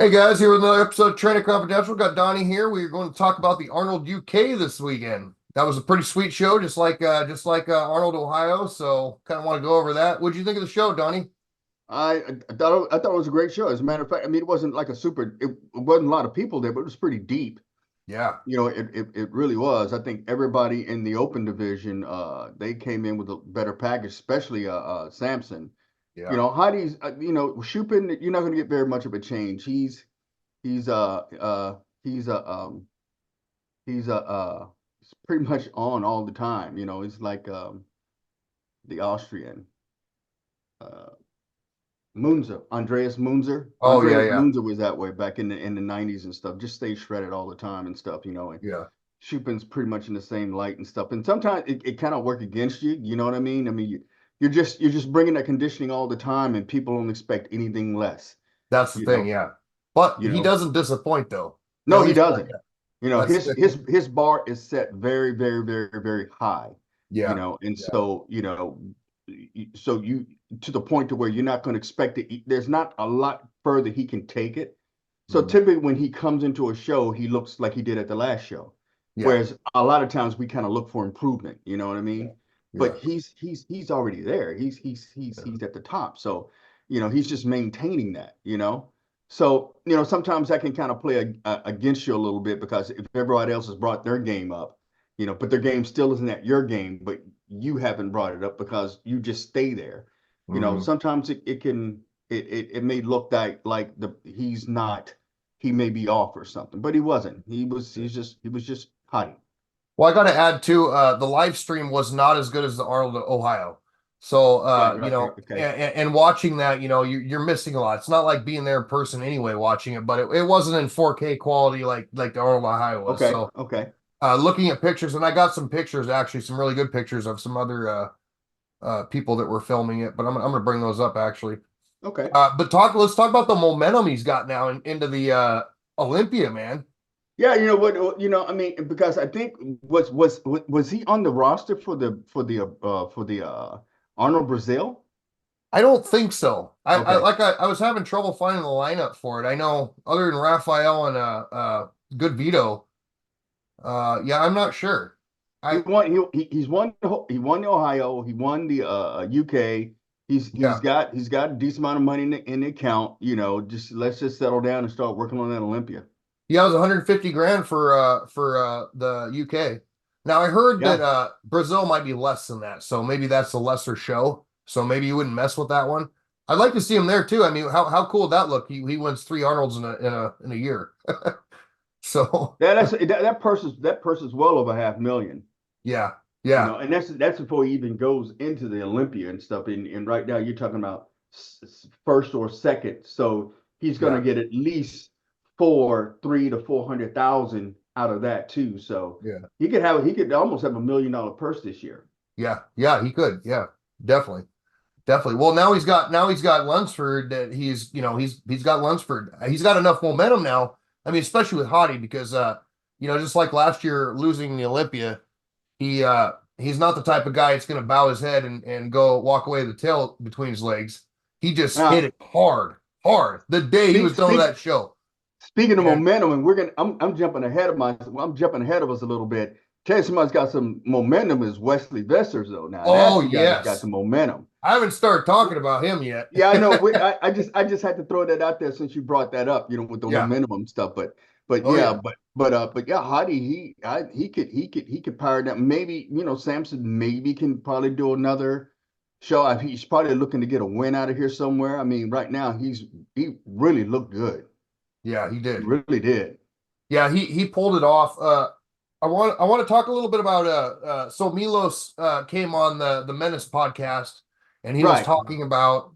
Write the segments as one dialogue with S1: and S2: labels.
S1: Hey guys, here with another episode of Training Confidential. Got Donnie here. We're going to talk about the Arnold UK this weekend. That was a pretty sweet show, just like Arnold, Ohio. So kind of want to go over that. What'd you think of the show, Donnie?
S2: I thought it was a great show. As a matter of fact, I mean, it wasn't like it wasn't a lot of people there, but it was pretty deep.
S1: Yeah,
S2: It really was. I think everybody in the open division, they came in with a better package, especially Samson.
S1: yeah,
S2: Heidi's, Shupin, you're not going to get very much of a change. He's he's he's pretty much on all the time. He's like the Austrian. Uh, Munzer, Andreas Munzer.
S1: oh yeah,
S2: Andreas
S1: yeah,
S2: Munzer was that way back in the 90s and stuff. Just stayed shredded all the time and stuff. And
S1: yeah.
S2: Chupin's pretty much in the same light and stuff. And sometimes it kind of work against you. You know what I mean? I mean, you're just bringing that conditioning all the time, and people don't expect anything less.
S1: That's the
S2: You
S1: thing.
S2: know,
S1: Yeah, but
S2: you
S1: he
S2: know.
S1: doesn't disappoint though.
S2: No,
S1: At
S2: he
S1: least
S2: doesn't.
S1: that's
S2: His bar is set very, very, very, very high.
S1: yeah,
S2: And
S1: yeah.
S2: so you to the point to where you're not going to expect it. There's not a lot further he can take it. So
S1: Mhm.
S2: typically when he comes into a show, he looks like he did at the last show.
S1: Yeah,
S2: Whereas a lot of times we kind of look for improvement, you know what I
S1: yeah,
S2: mean? But
S1: yeah,
S2: he's already there.
S1: yeah.
S2: He's at the top. So, he's just maintaining that. So, sometimes that can kind of play against you a little bit because if everybody else has brought their game up, but their game still isn't at your game, but you haven't brought it up because you just stay there.
S1: Mhm.
S2: Sometimes it may look like he may be off or something, but he wasn't. He was just hot.
S1: Well, I got to add too, the live stream was not as good as the Arnold, Ohio. So,
S2: Right, right, okay.
S1: and watching that, you're missing a lot. It's not like being there in person anyway, watching it, but it wasn't in 4K quality like the Arnold, Ohio was.
S2: Okay,
S1: So,
S2: okay,
S1: looking at pictures, and I got some pictures, actually, some really good pictures of some other people that were filming it, but I'm gonna bring those up actually.
S2: okay.
S1: But let's talk about the momentum he's got now into the Olympia, man.
S2: Yeah, you know what? I mean, because I think was he on the roster for the Arnold Brazil?
S1: I don't think so.
S2: Okay,
S1: I was having trouble finding the lineup for it. I know other than Raphael and Good Vito, yeah, I'm not sure.
S2: he
S1: I
S2: won. He won the Ohio. He won the UK. He's
S1: yeah.
S2: got a decent amount of money in the account. Just let's just settle down and start working on that Olympia.
S1: Yeah, it was 150 grand for the UK. Now I heard that
S2: Yeah.
S1: Brazil might be less than that, so maybe that's a lesser show. So maybe you wouldn't mess with that one. I'd like to see him there too. I mean, how cool would that look? He wins three Arnolds in a year. So
S2: That person's well over 500,000.
S1: yeah, yeah,
S2: And that's before he even goes into the Olympia and stuff. And right now you're talking about first or second, so he's going to
S1: yeah,
S2: get at least 300 to 400,000 out of that too. So
S1: yeah.
S2: he could almost have $1 million purse this year.
S1: Yeah, yeah, he could. Yeah, definitely. Definitely. Well, now he's got Lunsford that he's got Lunsford. He's got enough momentum now. I mean, especially with Hadi because just like last year losing the Olympia, he's not the type of guy that's gonna bow his head and go walk away with the tail between his legs. He just hit
S2: Now,
S1: it hard, hard the day he
S2: speak
S1: was done with
S2: speak
S1: that show.
S2: speaking of
S1: And
S2: momentum, and I'm jumping ahead of us a little bit. Tell you somebody's got some momentum is Wesley Vissers though. Now that's
S1: oh
S2: the guy that's got
S1: yes.
S2: the momentum.
S1: I haven't started talking about him yet.
S2: Yeah, I know. I just had to throw that out there since you brought that up, with the
S1: Yeah.
S2: momentum stuff. But
S1: Oh
S2: yeah,
S1: yeah.
S2: but yeah, Hadi, he could power that. Maybe, Samson maybe can probably do another show. He's probably looking to get a win out of here somewhere. I mean, right now he really looked good.
S1: Yeah, he
S2: He
S1: did.
S2: really did.
S1: Yeah, he pulled it off. I want to talk a little bit about so Milos came on the Menace podcast and he was
S2: Right.
S1: talking about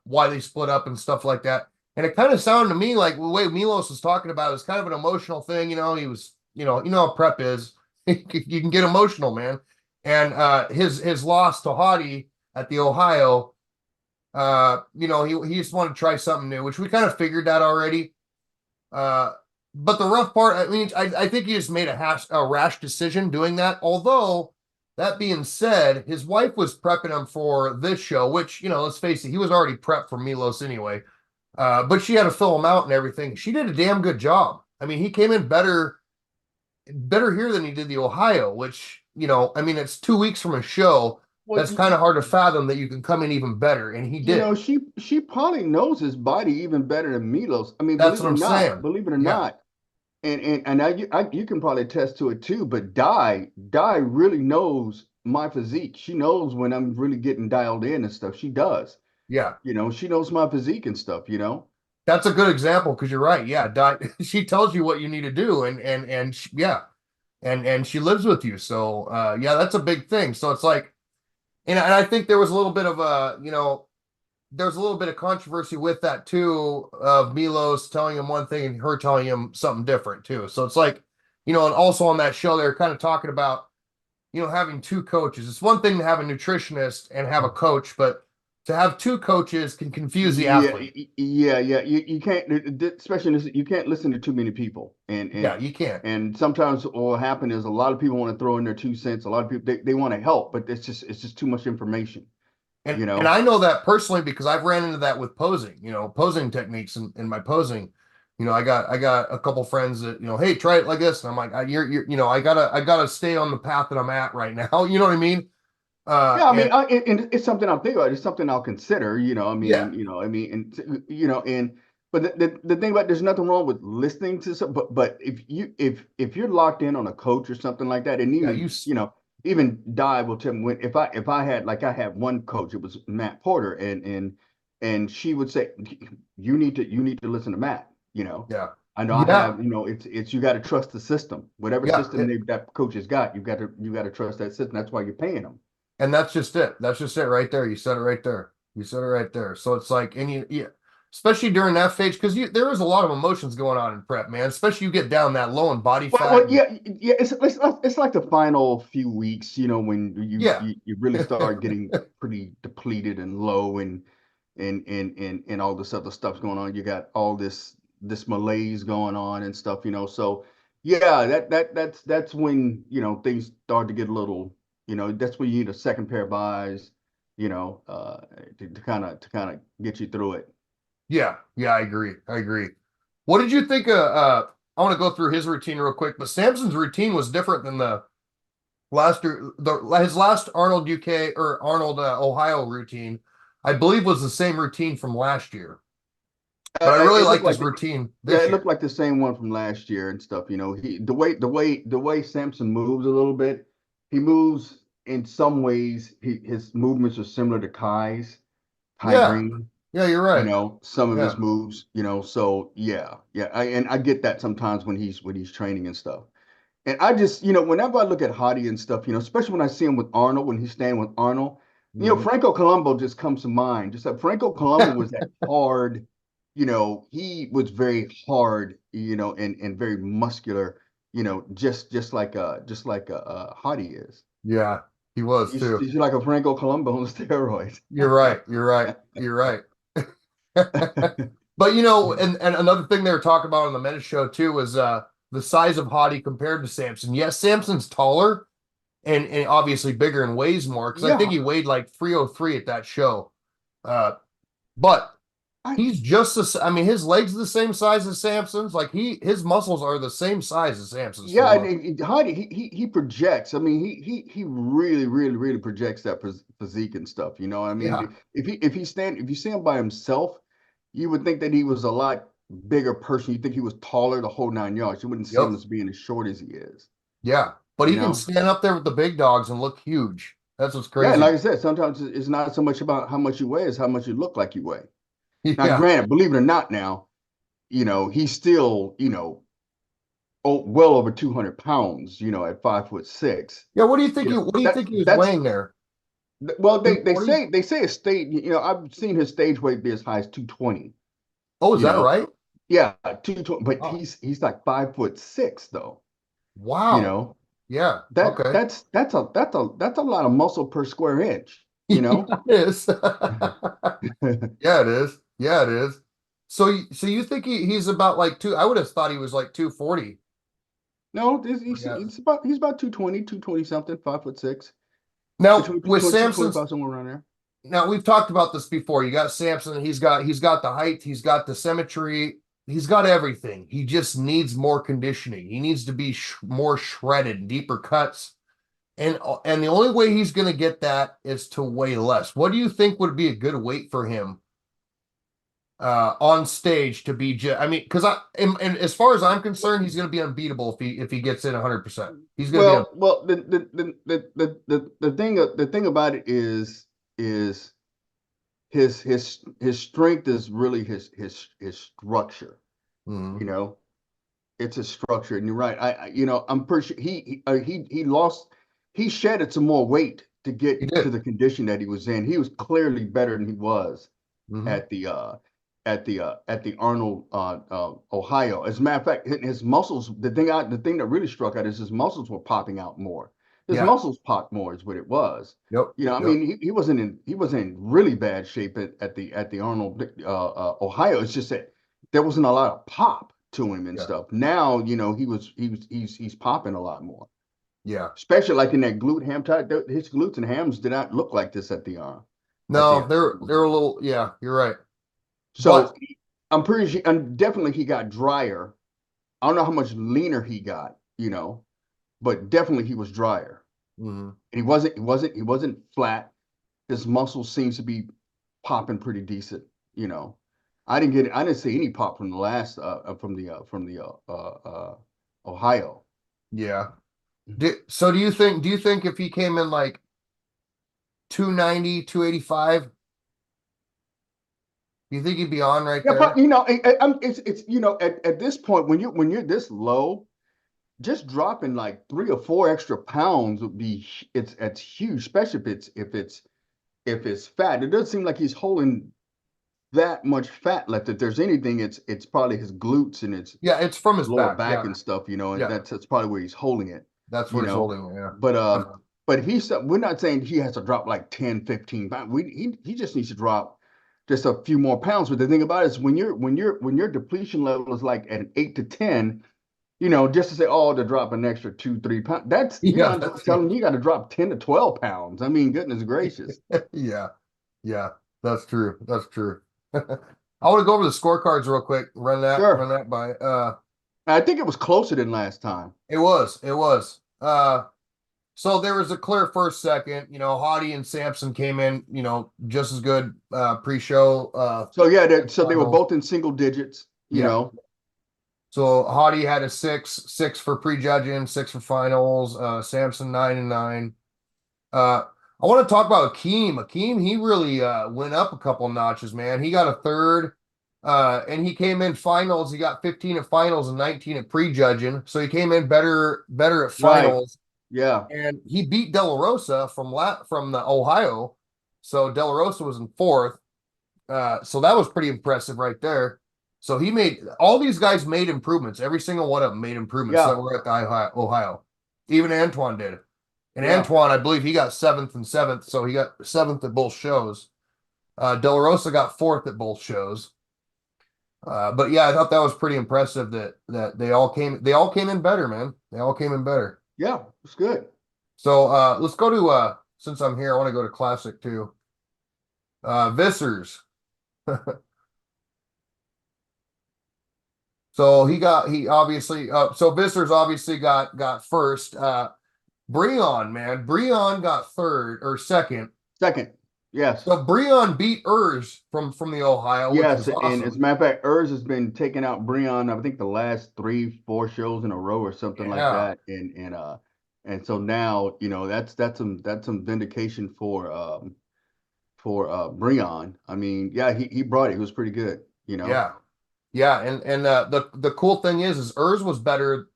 S1: why they split up and stuff like that. And it kind of sounded to me like the way Milos was talking about it was kind of an emotional thing. He was how prep is. You can get emotional, man. And his loss to Hadi at the Ohio, he just wanted to try something new, which we kind of figured that already. Uh, but the rough part, I mean, I think he just made a rash decision doing that. Although, that being said, his wife was prepping him for this show, which, let's face it, he was already prepped for Milos anyway. But she had to fill him out and everything. She did a damn good job. I mean, he came in better here than he did the Ohio, which, I mean, it's 2 weeks from a show.
S2: Well,
S1: That's kind of hard to fathom that you can come in even better. And he
S2: you
S1: did.
S2: know, she probably knows his body even better than Milos. I mean,
S1: That's what I'm saying.
S2: believe it or
S1: Yeah.
S2: not, you can probably attest to it too. But Di really knows my physique. She knows when I'm really getting dialed in and stuff. She does.
S1: Yeah.
S2: You know, she knows my physique and stuff. You know.
S1: That's a good example because you're right. Yeah. She tells you what you need to do. Yeah. And she lives with you. So, yeah, that's a big thing. So it's like, and I think there was a little bit of there's a little bit of controversy with that too, of Milos telling him one thing and her telling him something different too. So it's like, and also on that show, they're kind of talking about, having two coaches. It's one thing to have a nutritionist and have a coach, but to have two coaches can confuse the
S2: Yeah,
S1: athlete.
S2: yeah. You can't, especially in this, you can't listen to too many people,
S1: Yeah, you can't.
S2: and sometimes what will happen is a lot of people want to throw in their 2 cents. A lot of people they want to help, but it's just too much information,
S1: And
S2: you
S1: and
S2: know.
S1: I know that personally because I've ran into that with posing, posing techniques in my posing. I got a couple friends that, hey, try it like this. And I'm like, you're, I gotta stay on the path that I'm at right now. You know what I mean?
S2: Yeah, I mean,
S1: And
S2: and it's something I'll think about. It's something I'll consider.
S1: yeah,
S2: And but the thing about there's nothing wrong with listening to some, but if you're locked in on a coach or something like that, and
S1: yeah,
S2: even Di will tell me when if I had like I had one coach, it was Matt Porter, and she would say you need to listen to Matt.
S1: yeah,
S2: I know I
S1: yeah,
S2: have, it's you got to trust the system. Whatever
S1: yeah.
S2: system that coach has got, you got to trust that system. That's why you're paying them.
S1: And that's just it. That's just it right there. You said it right there. You said it right there. So it's like, and yeah, especially during that phase, because there is a lot of emotions going on in prep, man. Especially you get down that low in body fat.
S2: Yeah. It's like the final few weeks, when you
S1: Yeah,
S2: you, you really start getting pretty depleted and low, and all this other stuff's going on. You got all this malaise going on and stuff, So yeah, that's when things start to get a little, that's when you need a second pair of eyes, to kind of get you through it.
S1: yeah. I agree. I agree. What did you think? I want to go through his routine real quick, but Samson's routine was different than his last Arnold UK or Arnold Ohio routine. I believe was the same routine from last year, but I really
S2: It looked
S1: liked his
S2: like
S1: routine
S2: Yeah,
S1: this
S2: it looked
S1: year.
S2: like the same one from last year and stuff. The way Samson moves a little bit, he moves in some ways. His movements are similar to Kai
S1: Yeah,
S2: Green.
S1: yeah, you're right.
S2: Some of his
S1: Yeah.
S2: moves. So yeah. I get that sometimes when he's training and stuff. And I just, whenever I look at Hadi and stuff, especially when I see him with Arnold, when he's standing with Arnold,
S1: Mhm.
S2: Franco Colombo just comes to mind. Just like Franco Colombo was that hard, he was very hard, and very muscular, just like Hadi is.
S1: Yeah, he was
S2: He's,
S1: too.
S2: he's like a Franco Colombo on steroids.
S1: You're right. You're right. You're right. But and another thing they were talking about on the Meta show too was the size of Hottie compared to Samson. Yes, Samson's taller and obviously bigger and weighs more because I think
S2: Yeah,
S1: he weighed like 303 at that show. Uh, but
S2: I
S1: he's just I mean, his legs are the same size as Samson's. Like his muscles are the same size as Samson's for the
S2: Yeah, and,
S1: most.
S2: and Hadi, he projects. I mean, he really, really, really projects that physique and stuff. I
S1: Yeah.
S2: mean, if you see him by himself, you would think that he was a lot bigger person. You think he was taller the whole 9 yards. You wouldn't see him
S1: Yep.
S2: as being as short as he is.
S1: Yeah. But
S2: You
S1: he can
S2: know?
S1: stand up there with the big dogs and look huge. That's what's
S2: Yeah, and
S1: crazy.
S2: like I said, sometimes it's not so much about how much you weigh as how much you look like you weigh. Now,
S1: Yeah.
S2: granted, believe it or not, now he's still well over 200 pounds. At 5'6".
S1: Yeah. What do you
S2: That's
S1: think he was
S2: that's
S1: weighing there?
S2: Well, they
S1: 240?
S2: say a stage. I've seen his stage weight be as high as 220.
S1: Oh, is
S2: You
S1: that
S2: know,
S1: right?
S2: yeah, 220. But
S1: Oh,
S2: he's like 5'6" though. You
S1: wow.
S2: know
S1: Yeah.
S2: that
S1: Okay.
S2: that's a lot of muscle per square inch. You know.
S1: Yeah, it is. Yeah, it is. Yeah, it is. So you think he's about like two? I would have thought he was like 240.
S2: No, it's, he's,
S1: Yeah.
S2: it's about he's about 220 something, 5'6",
S1: Now
S2: between
S1: with
S2: 220
S1: Samson's
S2: 225, somewhere around there.
S1: now we've talked about this before. You got Samson. He's got the height. He's got the symmetry. He's got everything. He just needs more conditioning. He needs to be more shredded, deeper cuts. And the only way he's going to get that is to weigh less. What do you think would be a good weight for him on stage to be? I mean, because and as far as I'm concerned, he's going to be unbeatable if he gets in 100%. He's going to be.
S2: Well, the thing about it is his strength is really his structure.
S1: Mhm.
S2: You know, it's a structure, and you're right. I'm pretty sure he shedded some more weight to
S1: He
S2: get to
S1: did.
S2: the condition that he was in. He was clearly better than he was
S1: Hmm.
S2: at the Arnold Ohio. As a matter of fact, his muscles. The thing that really struck out is his muscles were popping out more. His
S1: Yeah.
S2: muscles popped more is what it was.
S1: Yep.
S2: I
S1: Yep.
S2: mean, he wasn't in really bad shape at the Arnold Ohio. It's just that there wasn't a lot of pop to him and
S1: Yeah.
S2: stuff. Now, he's popping a lot more,
S1: Yeah.
S2: especially like in that glute ham tie. His glutes and hams did not look like this at the
S1: No, they're a little. Yeah, you're right.
S2: So
S1: But
S2: I'm pretty sure, and definitely he got drier. I don't know how much leaner he got, but definitely he was drier.
S1: mhm.
S2: And he wasn't flat. His muscles seems to be popping pretty decent, you know. I didn't see any pop from the last from the Ohio.
S1: Yeah. So do you think if he came in like 290, 285, do you think he'd be on right
S2: Yeah,
S1: there?
S2: it's at this point when you're this low, just dropping like 3 or 4 extra pounds would be it's huge, especially if it's fat. It doesn't seem like he's holding that much fat left. If there's anything, it's probably his glutes and
S1: Yeah, it's from his
S2: lower
S1: back.
S2: back
S1: Yeah.
S2: and stuff, and
S1: Yeah.
S2: that's probably where he's holding it,
S1: That's
S2: you
S1: where he's
S2: know.
S1: holding it. Yeah.
S2: But
S1: That's-
S2: we're not saying he has to drop like 10, 15 pounds. He just needs to drop just a few more pounds. But the thing about it is when your depletion level is like at an 8 to 10, just to say, oh, to drop an extra 2, 3 pounds, that's you
S1: Yeah.
S2: might as well tell him you got to drop 10 to 12 pounds. I mean, goodness gracious.
S1: Yeah. Yeah. That's true. That's true. I want to go over the scorecards real quick. Run
S2: Sure.
S1: that by.
S2: I think it was closer than last time.
S1: It was. It was. So there was a clear first, second. Hadi and Samson came in, just as good pre-show
S2: So yeah, so they were
S1: finals.
S2: both in single digits,
S1: Yeah. So Hadi had a six for prejudging, six for finals. Samson 9-9. I want to talk about Akeem. Akeem, he really went up a couple notches, man. He got a third, and he came in finals. He got 15 at finals and 19 at prejudging. So he came in better at
S2: Right.
S1: finals.
S2: Yeah.
S1: And he beat De La Rosa from the Ohio. So De La Rosa was in fourth. So that was pretty impressive right there. So he made all these guys made improvements. Every single one of them made improvements that
S2: Yeah.
S1: were at the Ohio. Even Antoine did. And
S2: Yeah.
S1: Antoine, I believe he got seventh and seventh, so he got seventh at both shows. De La Rosa got fourth at both shows. But yeah, I thought that was pretty impressive that they all came in better, man. They all came in better.
S2: Yeah. It's good.
S1: So let's go to since I'm here, I want to go to classic too. Vissers. So he obviously so Vissers obviously got first. Breon, man. Breon got third or second.
S2: Second. Yes.
S1: So Breon beat Urs from the Ohio, which
S2: Yes.
S1: was
S2: And as a
S1: awesome.
S2: matter of fact, Urs has been taking out Breon, I think the last 3, 4 shows in a row or something like
S1: Yeah.
S2: that. And so now, that's some vindication for Breon. I mean, yeah, he brought it. He was pretty good.
S1: Yeah. Yeah. And the cool thing is Urs was better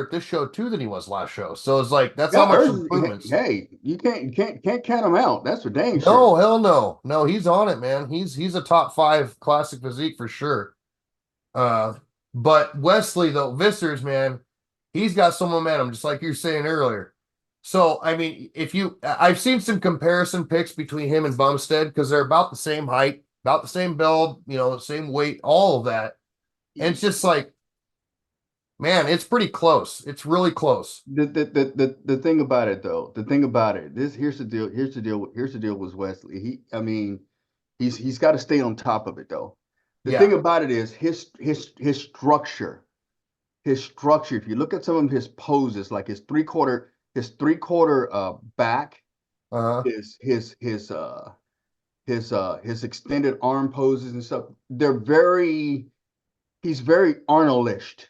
S1: at this show too than he was last show. So it's like that's how
S2: Yeah,
S1: much
S2: Urs,
S1: improvements.
S2: hey, you can't count him out. That's for dang sure.
S1: No, hell no. No, he's on it, man. He's a top five classic physique for sure. Uh, but Wesley though, Vissers, man, he's got some momentum, just like you were saying earlier. So I mean, I've seen some comparison pics between him and Bumstead because they're about the same height, about the same build, the same weight, all of that. And it's just like Man, it's pretty close. It's really close.
S2: The thing about it though, the thing about it, this here's the deal. Here's the deal with Wesley. I mean, he's got to stay on top of it though. The thing
S1: Yeah.
S2: about it is his structure. His structure. If you look at some of his poses, like his three quarter back,
S1: Uh-huh.
S2: his extended arm poses and stuff, he's very Arnoldish.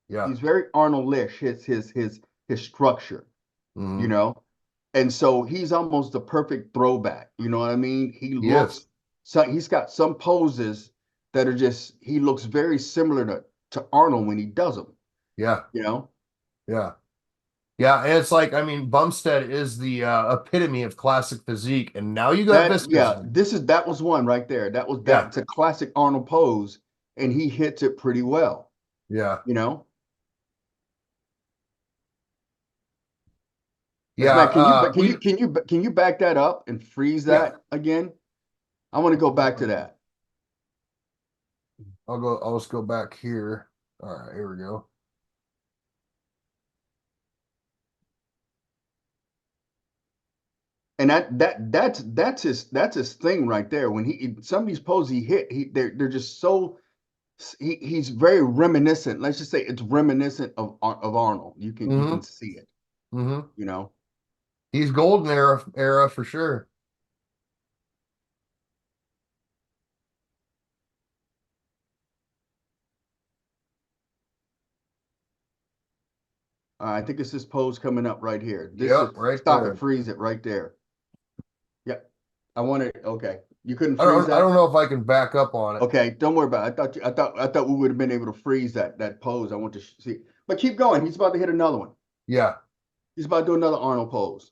S1: Yeah.
S2: He's very Arnoldish, his structure, you
S1: Hmm.
S2: know. And so he's almost the perfect throwback. You know what I mean?
S1: He is.
S2: He's got some poses that are just he looks very similar to Arnold when he does them,
S1: Yeah.
S2: you know.
S1: Yeah. Yeah. And it's like, I mean, Bumstead is the epitome of classic physique. And now you got Viscous.
S2: That was one right there.
S1: Yeah.
S2: That's a classic Arnold pose, and he hits it pretty well,
S1: Yeah.
S2: you know. As
S1: Yeah.
S2: Matt,
S1: We
S2: can you back that up and freeze
S1: yeah.
S2: that again? I want to go back to that.
S1: I'll just go back here. All right, here we go.
S2: And that's his thing right there. When some of these poses he hit, they're just so he's very reminiscent. Let's just say it's reminiscent of Arnold. You can
S1: Mm-hmm.
S2: see it,
S1: Mm-hmm.
S2: you know.
S1: He's golden era for sure.
S2: I think it's this pose coming up right here. This
S1: Yep,
S2: is
S1: right
S2: stop it,
S1: there.
S2: freeze it right there. Yep. I want it. Okay. You couldn't freeze
S1: I
S2: that?
S1: don't know if I can back up on it.
S2: Okay, don't worry about it. I thought we would have been able to freeze that pose. I want to see. But keep going. He's about to hit another one.
S1: Yeah,
S2: He's about to do another Arnold pose.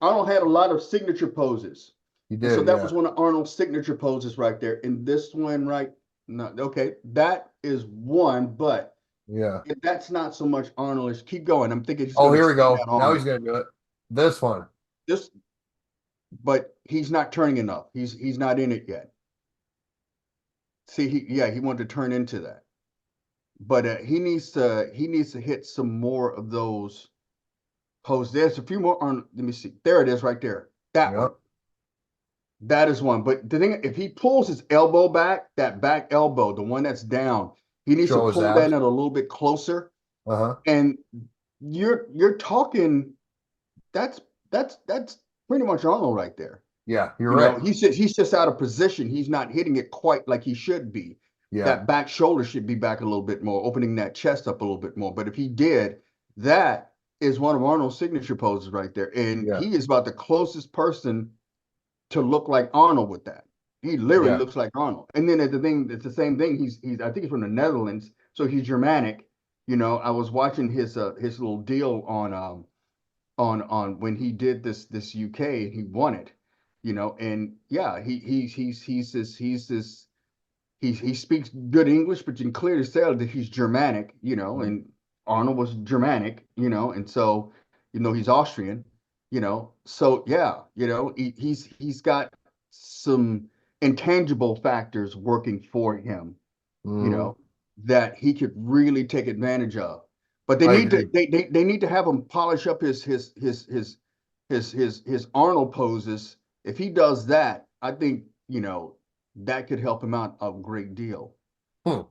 S2: Arnold had a lot of signature poses.
S1: he
S2: And so
S1: did.
S2: that
S1: Yeah.
S2: was one of Arnold's signature poses right there. And this one right no, okay, that is one, but
S1: Yeah.
S2: that's not so much Arnoldish. Keep going. I'm thinking he's
S1: Oh,
S2: going to
S1: here we
S2: extend
S1: go.
S2: that
S1: Now he's
S2: arm.
S1: gonna do it. This one.
S2: This, but he's not turning enough. He's not in it yet. See, he wanted to turn into that, but he needs to hit some more of those poses. There's a few more on. Let me see. There it is, right there. That one.
S1: Yep.
S2: That is one. But the thing, if he pulls his elbow back, that back elbow, the one that's down, he needs to
S1: Show his
S2: pull that in
S1: abs.
S2: a little bit closer.
S1: Uh-huh.
S2: And you're talking. That's that's pretty much Arnold right there.
S1: Yeah, you're
S2: You know,
S1: right.
S2: he's just out of position. He's not hitting it quite like he should be.
S1: Yeah.
S2: That back shoulder should be back a little bit more, opening that chest up a little bit more. But if he did, that is one of Arnold's signature poses right there. And
S1: Yeah.
S2: he is about the closest person to look like Arnold with that. He literally
S1: Yeah.
S2: looks like Arnold. And then it's the same thing. He's I think he's from the Netherlands, so he's Germanic. You know, I was watching his little deal on when he did this UK, he won it, you know, and yeah, he speaks good English, but you can clearly tell that he's Germanic, you know,
S1: Mhm.
S2: and Arnold was Germanic, you know, and so he's Austrian, you know, so yeah, he's got some intangible factors working for him, you
S1: Mhm.
S2: know, that he could really take advantage of. But they
S1: I
S2: need to
S1: agree.
S2: they need to have him polish up his Arnold poses. If he does that, I think, that could help him out a great deal.
S1: Hmm.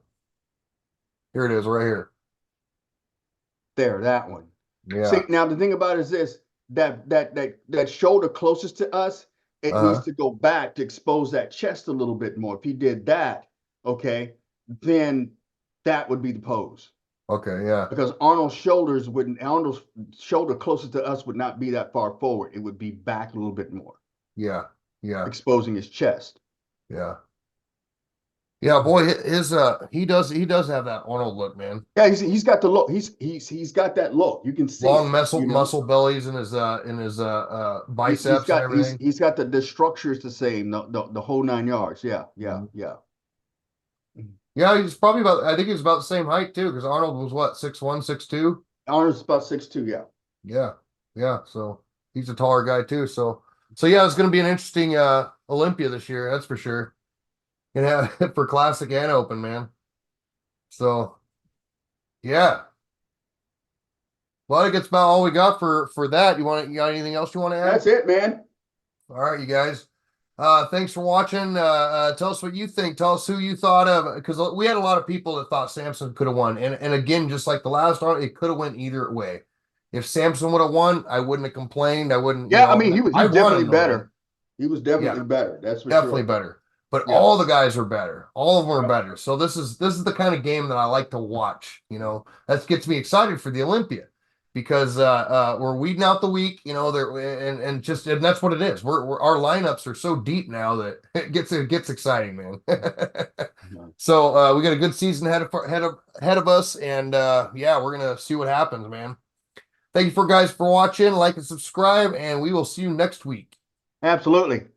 S1: Here it is, right here.
S2: There, that one. See,
S1: Yeah.
S2: now the thing about it is this, that shoulder closest to us, it needs
S1: Uh-huh.
S2: to go back to expose that chest a little bit more. If he did that, okay, then that would be the pose.
S1: Okay. Yeah.
S2: Because Arnold's shoulder closest to us would not be that far forward. It would be back a little bit more,
S1: Yeah. Yeah.
S2: exposing his chest.
S1: Yeah. Yeah, boy, his he does have that Arnold look, man.
S2: Yeah, he's got the look. He's got that look. You can see
S1: Long
S2: it.
S1: muscle bellies in his
S2: He's
S1: biceps and
S2: got
S1: everything.
S2: he's got the structure is the same. The whole 9 yards. Yeah, yeah,
S1: Mhm.
S2: yeah.
S1: Yeah, he's probably about I think he's about the same height too, because Arnold was what, 6'1", 6'2"?
S2: Arnold's about 6'2". Yeah.
S1: Yeah. Yeah. So he's a taller guy too. So yeah, it's gonna be an interesting Olympia this year, that's for sure. And for classic and open, man. So Yeah. Well, I think it's about all we got for that. You got anything else you want to add?
S2: That's it, man.
S1: All right, you guys. Thanks for watching. Tell us what you think. Tell us who you thought of, because we had a lot of people that thought Samson could have won. And again, just like the last round, it could have went either way. If Samson would have won, I wouldn't have complained. I wouldn't,
S2: Yeah, I mean,
S1: I
S2: he's
S1: want
S2: definitely
S1: him to win.
S2: better. He was
S1: Yeah,
S2: definitely better. That's for
S1: definitely
S2: sure.
S1: better. But
S2: Yeah.
S1: all the guys are better. All of them are
S2: Yep.
S1: better. So this is the kind of game that I like to watch. That gets me excited for the Olympia, because we're weeding out the weak. There and that's what it is. Our lineups are so deep now that it gets exciting, man. So we got a good season ahead of us, and yeah, we're gonna see what happens, man. Thank you guys for watching. Like and subscribe, and we will see you next week.
S2: Absolutely.